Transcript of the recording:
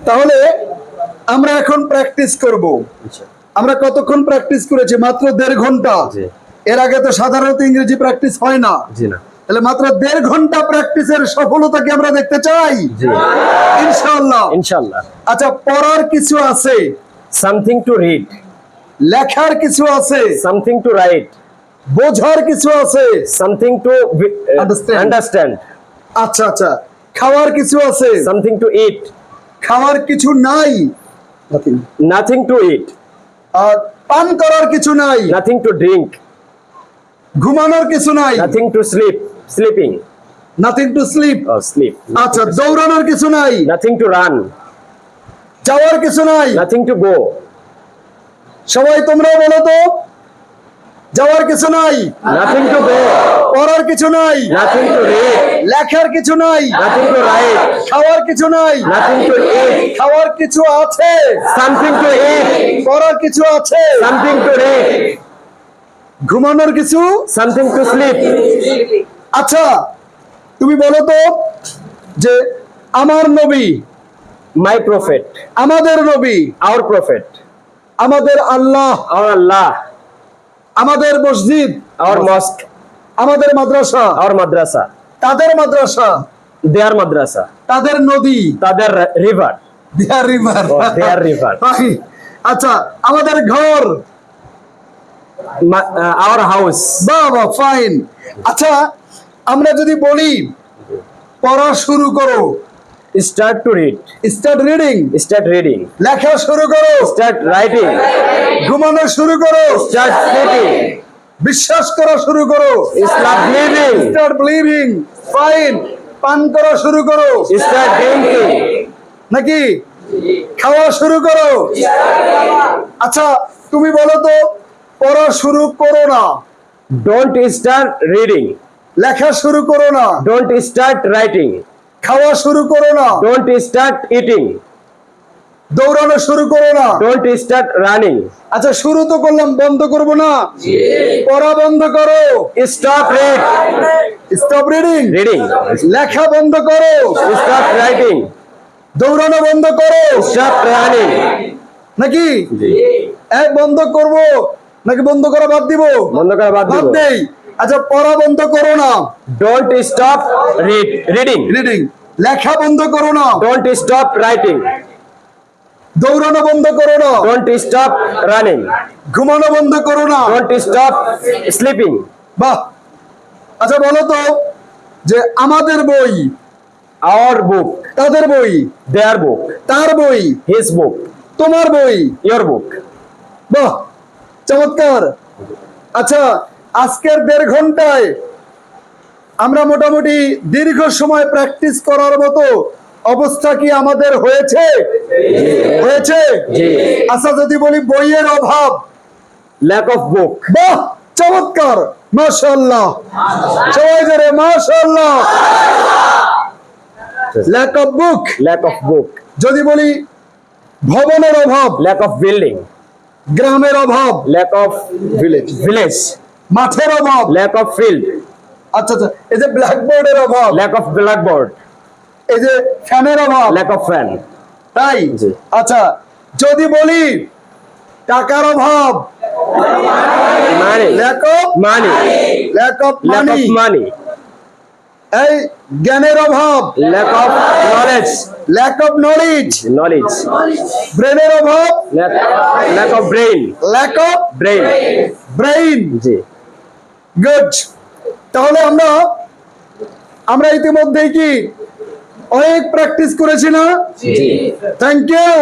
তাহলে আমরা এখন প্র্যাকটিস করব। আমরা কতক্ষণ প্র্যাকটিস করেছি? মাত্র 1.5 ঘন্টা। এর আগে তো সাধারণত ইংরেজি প্র্যাকটিস হয় না। তাহলে মাত্র 1.5 ঘন্টা প্র্যাকটিসের সফলতা কি আমরা দেখতে চাই? ইনশাআল্লাহ। ইনশাআল্লাহ। আচ্ছা, পড়ার কিছু আছে, সামথিং টু রিড, লেখার কিছু আছে, সামথিং টু রাইট, বোঝার কিছু আছে, সামথিং টু আন্ডারস্ট্যান্ড, আচ্ছা আচ্ছা, খাওয়ার কিছু আছে, সামথিং টু ইট, খাওয়ার কিছু নাই, নাথিং টু ইট, আর পান করার কিছু নাই, নাথিং টু ড্রিঙ্ক, ঘুমানোর কিছু নাই, nothing to sleep, sleeping, nothing to sleep. Sleep, আচ্ছা, দৌড়ানোর কিছু নাই, নাথিং টু রান, যাওয়ার কিছু নাই। নাথিং টু গো, সবাই তোমরাও বলো তো, যাওয়ার কিছু নাই, নাথিং টু গো, পড়ার কিছু নাই, নাথিং টু রিড, লেখার কিছু নাই, নাথিং টু রাইট, খাওয়ার কিছু নাই, নাথিং টু ইট, খাওয়ার কিছু আছে, সামথিং টু ইট, পড়ার কিছু আছে, সামথিং টু রিড, ঘুমানোর কিছু। Something to sleep. আচ্ছা, তুমি বলো তো যে আমার নবী, মাই প্রফেট, আমাদের নবী, আওয়ার প্রফেট, আমাদের আল্লাহ, আওয়ার আল্লাহ, আমাদের মসজিদ, আওয়ার মস্ক, আমাদের মাদ্রাসা, আওয়ার মাদ্রাসা, তাদের মাদ্রাসা, দেয়ার মাদ্রাসা, তাদের নদী, তাদের রিভার, দেয়ার রিভার, দেয়ার রিভার, আচ্ছা, আমাদের ঘর, আওয়ার হাউস। বাবা, ফাইন। আচ্ছা, আমরা যদি বলি পড়া শুরু করো, start to read, start reading, start reading, লেখা শুরু করো, স্টার্ট রাইটিং, ঘুমানো শুরু করো, স্টার্ট স্লিপিং, বিশ্বাস করা শুরু করো, start believing, start believing, fine. পান করা শুরু করো, স্টার্ট ড্রিঙ্কিং, নাকি খাওয়া শুরু করো। আচ্ছা, তুমি বলো তো, পড়া শুরু করো না, ডোন্ট স্টার্ট রিডিং, লেখা শুরু করো না, ডোন্ট স্টার্ট রাইটিং, খাওয়া শুরু করো না, ডোন্ট স্টার্ট ইটিং, দৌড়ানো শুরু করো না। Don't start running. আচ্ছা, শুরু তো করলাম, বন্ধ করব না? পড়া বন্ধ করো, stop read, stop reading, reading, লেখা বন্ধ করো, স্টপ রাইটিং, দৌড়ানো বন্ধ করো, স্টপ রানিং। নাকি এক বন্ধ করব নাকি বন্ধ করা বাদ দিব? বন্ধ করা বাদ দিব। দেই। আচ্ছা, পড়া বন্ধ করো না, ডোন্ট স্টপ রিডিং, রিডিং, লেখা বন্ধ করো না, ডোন্ট স্টপ রাইটিং, দৌড়ানো বন্ধ করো না, ডোন্ট স্টপ রানিং, ঘুমানো বন্ধ করো না। Don't stop sleeping. বাহ। আচ্ছা, বলো তো যে আমাদের বই, আওয়ার বুক, তাদের বই, দেয়ার বুক, তার বই, হিজ বুক, তোমার বই, ইয়োর বুক। বাহ, চমৎকার। আচ্ছা, আজকের 1.5 ঘন্টায় আমরা মোটামুটি দীর্ঘ সময় প্র্যাকটিস করার মতো অবস্থা কি আমাদের হয়েছে? হয়েছে। আচ্ছা, যদি বলি বইয়ের অভাব, ল্যাক অফ বুক, বাহ, চমৎকার, মাশাআল্লাহ, সবাই জোরে মাশাআল্লাহ। Lack of book, lack of book. যদি বলি ভবনের অভাব, ল্যাক অফ বিল্ডিং, গ্রামের অভাব, ল্যাক অফ ভিলেজ, মাঠের অভাব, ল্যাক অফ ফিল্ড, আচ্ছা আচ্ছা, এই যে ব্ল্যাকবোর্ডের অভাব, ল্যাক অফ ব্ল্যাকবোর্ড, এই যে ফ্যানের অভাব, ল্যাক অফ ফ্যান। তাই। জি। আচ্ছা, যদি বলি টাকার অভাব, money, lack of money, lack of lack money, of money, এই জ্ঞানের অভাব, lack of knowledge, lack of knowledge, knowledge, ব্রেনের অভাব, lack of brain, lack of brain. Brain. জি। গুড। তাহলে আমরা ইতিমধ্যেই কি অনেক প্র্যাকটিস করেছি না? জি। Thank you.